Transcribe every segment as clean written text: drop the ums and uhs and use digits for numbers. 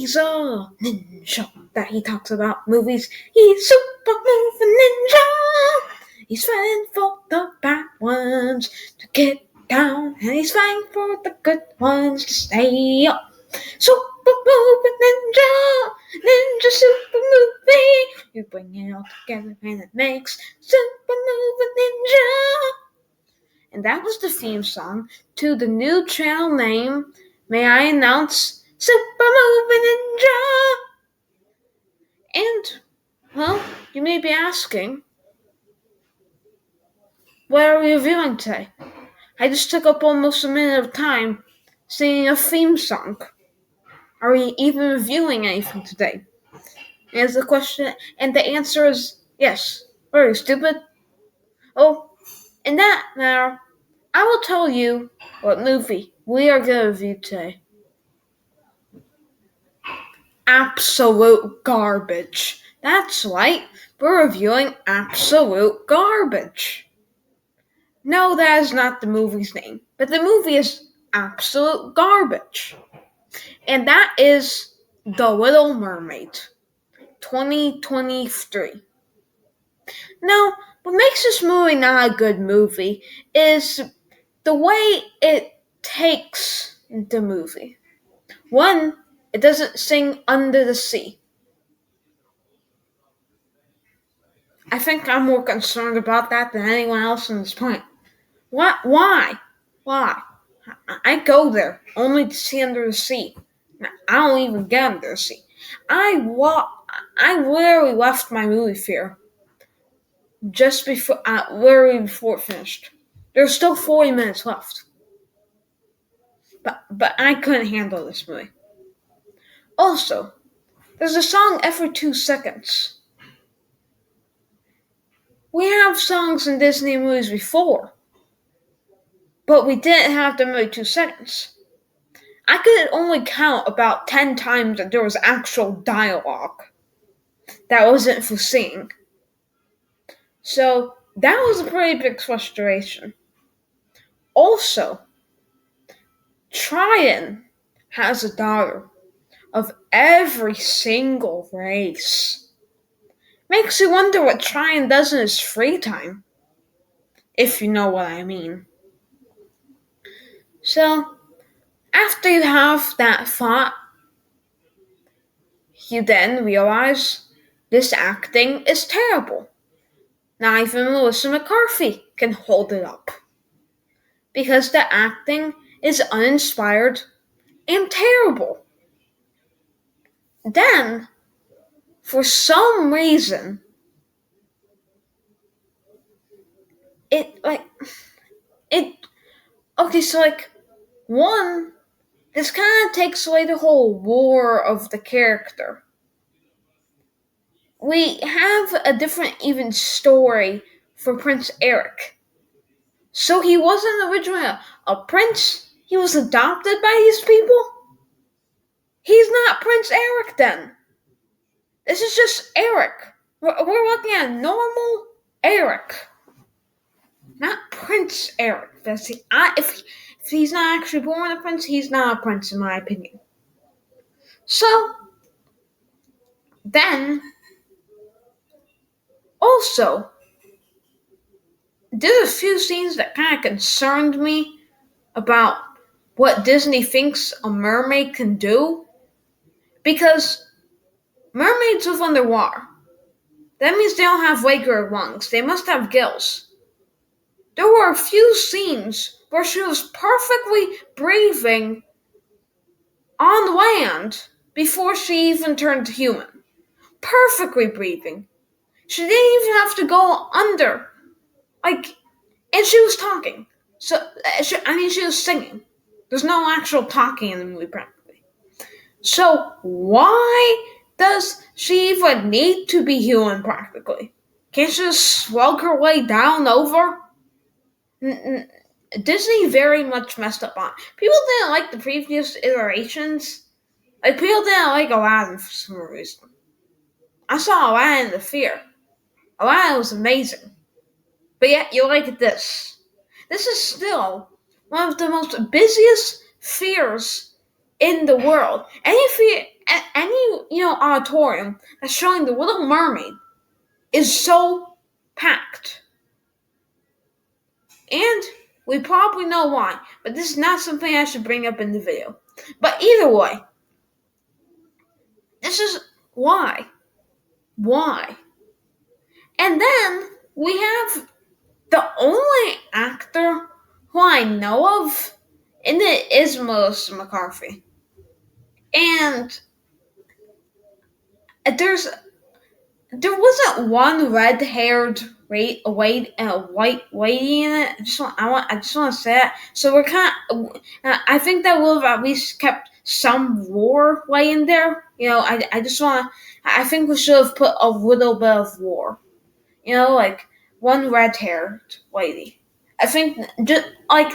he's a ninja that he talks about movies. He's super moving ninja. He's fighting for the bad ones to get down, and he's fighting for the good ones to stay up. Super moving ninja, ninja super movie. You bring it all together and it makes super moving ninja. And that was the theme song to the new channel name. May I announce Super Moving Ninja? And, well, you may be asking, what are we reviewing today? I just took up almost a minute of time singing a theme song. Are we even reviewing anything today? And the question, and the answer is yes. Are you stupid? Oh, in that matter, I will tell you what movie we are going to review today. Absolute garbage. That's right, we're reviewing absolute garbage. No, that is not the movie's name, but the movie is absolute garbage. And that is The Little Mermaid, 2023. Now, what makes this movie not a good movie is the way it takes the movie. One, it doesn't sing Under the Sea. I think I'm more concerned about that than anyone else in this point. What? Why? Why? I go there only to see Under the Sea. I don't even get Under the Sea. I literally left my movie theater just before, literally before it finished. There's still 40 minutes left. But I couldn't handle this movie. Also, there's a song every 2 seconds. We have songs in Disney movies before, but we didn't have them every 2 seconds. I could only count about 10 times that there was actual dialogue that wasn't for singing. So that was a pretty big frustration. Also, Tryon has a daughter of every single race. Makes you wonder what Tryon does in his free time, if you know what I mean. So, after you have that thought, you then realize this acting is terrible. Not even Melissa McCarthy can hold it up. Because the acting is uninspired and terrible. Then, for some reason, one, this kind of takes away the whole lore of the character. We have a different even story for Prince Eric. So he wasn't originally a prince? He was adopted by these people? He's not Prince Eric then. This is just Eric. We're looking at normal Eric. Not Prince Eric. If he's not actually born a prince, he's not a prince in my opinion. So, then, also, there's a few scenes that kind of concerned me about what Disney thinks a mermaid can do. Because mermaids live underwater. That means they don't have regular lungs. They must have gills. There were a few scenes where she was perfectly breathing on land before she even turned human. Perfectly breathing. She didn't even have to go under. And she was talking. She was singing. There's no actual talking in the movie, practically. So, why does she even need to be human, practically? Can't she just slug her way down over? Disney very much messed up on it. People didn't like the previous iterations. People didn't like Aladdin for some reason. I saw Aladdin in the theater. Aladdin was amazing. But yet, you like this. This is still one of the most busiest theaters in the world. any auditorium that's showing the Little Mermaid is so packed, and we probably know why. But this is not something I should bring up in the video. But either way, this is why. Why? And then we have the only actor who I know of in it is Melissa McCarthy. And there's there wasn't one red-haired white lady in it. I just want to say that. So we're kind of. I think that would have at least kept some war in there. I just want to. I think we should have put a little bit of war. Like one red-haired lady. I think just like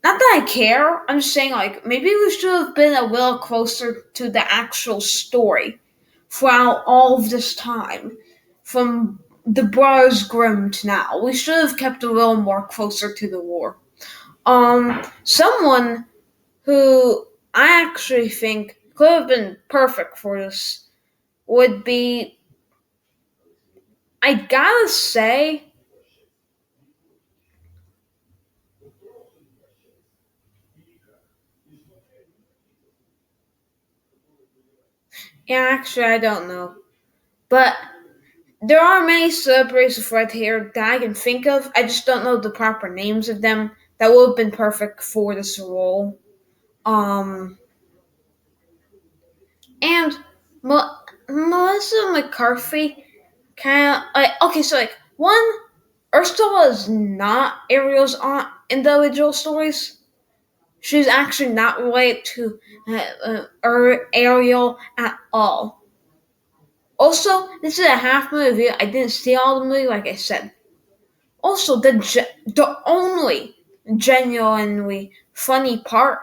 not that I care. I'm just saying like maybe we should have been a little closer to the actual story throughout all of this time, from the Brothers Grimm to now. We should have kept a little more closer to the war. Someone who I actually think could have been perfect for this would be, I gotta say, yeah, actually, I don't know. But there are many celebrities with red hair that I can think of. I just don't know the proper names of them that would have been perfect for this role. Um, and Melissa McCarthy kind of like okay, so like one, Ursula is not Ariel's aunt in the original stories. She's actually not related to Ariel at all. Also, this is a half movie. I didn't see all the movie, like I said. Also, the only genuinely funny part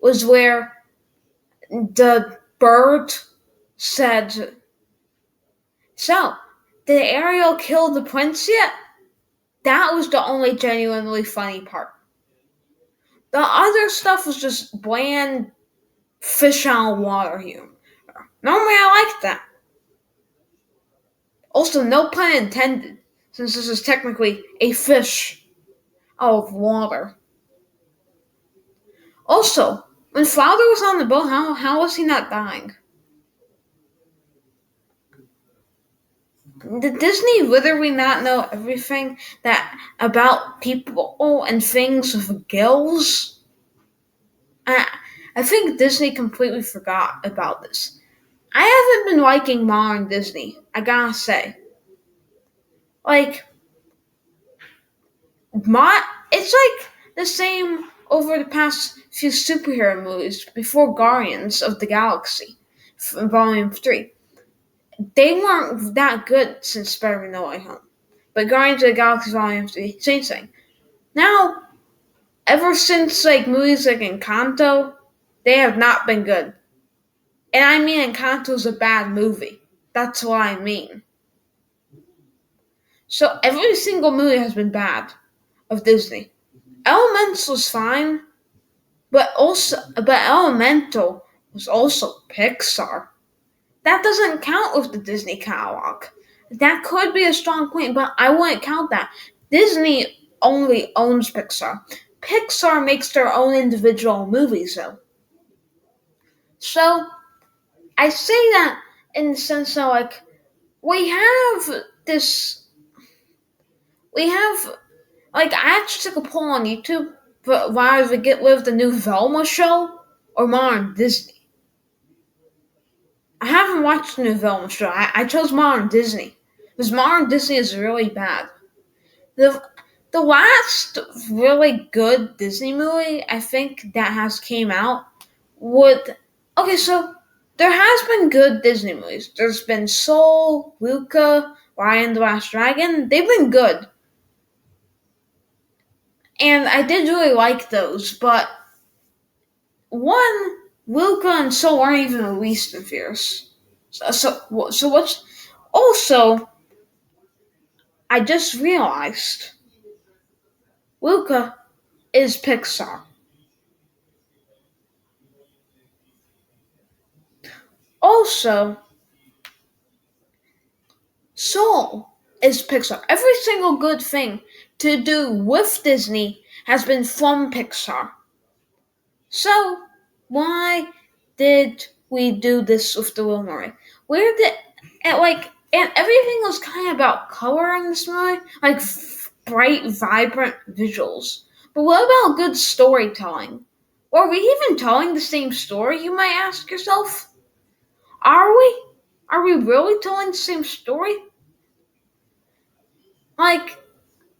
was where the bird said, "So, did Ariel kill the prince yet?" That was the only genuinely funny part. The other stuff was just bland fish out of water humor. Normally, I like that. Also, no pun intended, since this is technically a fish out of water. Also, when Father was on the boat, how was he not dying? Did Disney literally not know everything that about people and things with gills? I, I think Disney completely forgot about this. I haven't been liking modern Disney, I gotta say. Like, it's like the same over the past few superhero movies before Guardians of the Galaxy, Volume 3. They weren't that good since Spider-Man No Way Home. But Guardians of the Galaxy Volume 3, same thing. Now, ever since like movies like Encanto, they have not been good. And I mean Encanto's a bad movie. That's what I mean. So every single movie has been bad of Disney. Elemental was fine, but Elemental was also Pixar. That doesn't count with the Disney catalog. That could be a strong point, but I wouldn't count that. Disney only owns Pixar. Pixar makes their own individual movies, though. So I say that in the sense that, like, we have this. We have, like, I actually took a poll on YouTube, but whether to get rid of the new Velma show or modern Disney. I haven't watched the new Velma show. I chose modern Disney because modern Disney is really bad. The the last really good Disney movie I think that has came out would okay, so there has been good Disney movies. There's been Soul, Luca, Raya and the Last Dragon. They've been good. And I did really like those, but one, Luca and Soul aren't even released in theaters. So what's also I just realized Luca is Pixar. Also, Soul is Pixar. Every single good thing to do with Disney has been from Pixar. So, why did we do this with the Little Mermaid? Where did and everything was kind of about color in this movie, like bright, vibrant visuals. But what about good storytelling? Are we even telling the same story? You might ask yourself. Are we? Are we really telling the same story? Like,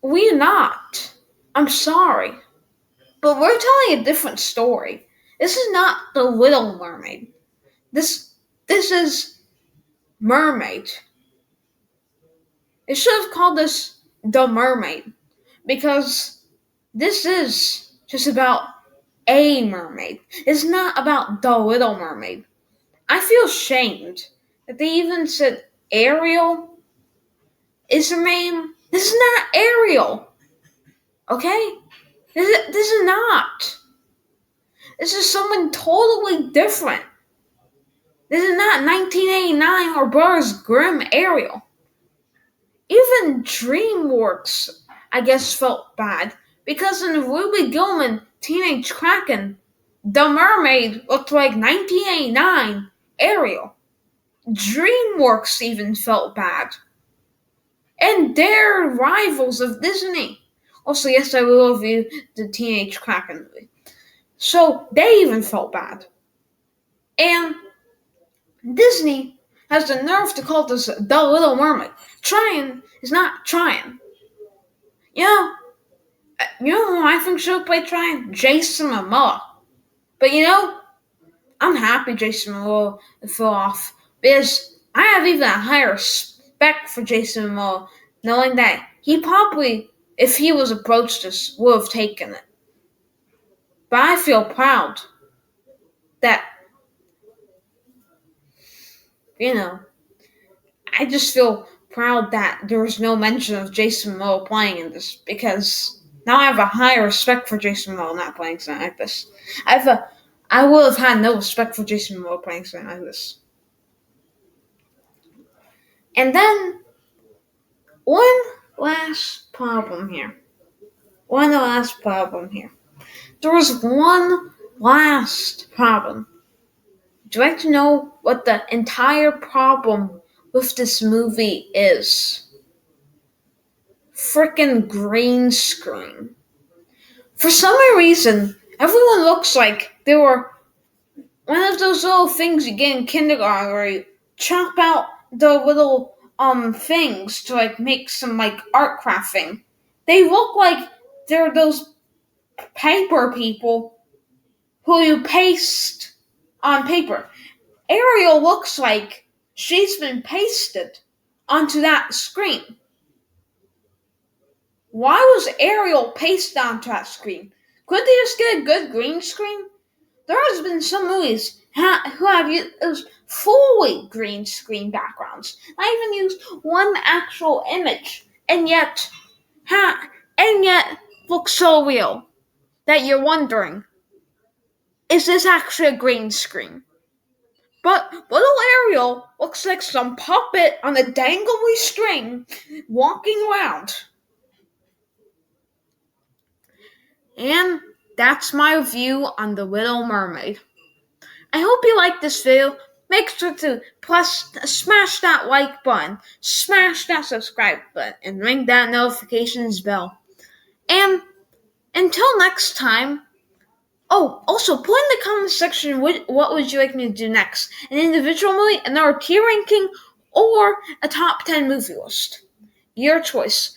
we're not. I'm sorry. But we're telling a different story. This is not the Little Mermaid. This this is Mermaid. It should have called this The Mermaid because this is just about a mermaid. It's not about the Little Mermaid. I feel shamed that they even said Ariel is her name. This is not Ariel. Okay? This is not. This is someone totally different. This is not 1989 or Brothers Grimm Ariel. Even DreamWorks, I guess, felt bad because in Ruby Gillman Teenage Kraken, the mermaid looked like 1989 Ariel. DreamWorks even felt bad. And they're rivals of Disney. Also, yes, I will review the Teenage Kraken movie. So they even felt bad. And Disney has the nerve to call this The Little Mermaid. Trying is not trying. You know, who I think should play trying? Jason Momoa. But I'm happy Jason Momoa fell off because I have even a higher respect for Jason Momoa, knowing that he probably, if he was approached this, would have taken it. But I feel proud that, you know, I just feel proud that there was no mention of Jason Momoa playing in this because now I have a higher respect for Jason Momoa not playing something like this. I would have had no respect for Jason Momoa playing something like this. And then one last problem here. There was one last problem. Would you like to know what the entire problem with this movie is? Frickin' green screen. For some reason, everyone looks like they were one of those little things you get in kindergarten where you chop out the little things to make some art crafting. They look like they're those paper people who you paste on paper. Ariel looks like she's been pasted onto that screen. Why was Ariel pasted onto that screen? Couldn't they just get a good green screen? There has been some movies who have used fully green screen backgrounds. Not even used one actual image, and yet look so real that you're wondering, is this actually a green screen? But little Ariel looks like some puppet on a dangly string walking around. And that's my review on The Little Mermaid. I hope you liked this video. Make sure to smash that like button, smash that subscribe button, and ring that notifications bell. And until next time, also put in the comment section what would you like me to do next? An individual movie, another tier ranking, or a top 10 movie list. Your choice.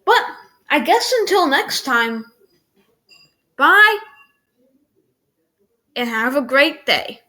But I guess until next time, bye and have a great day.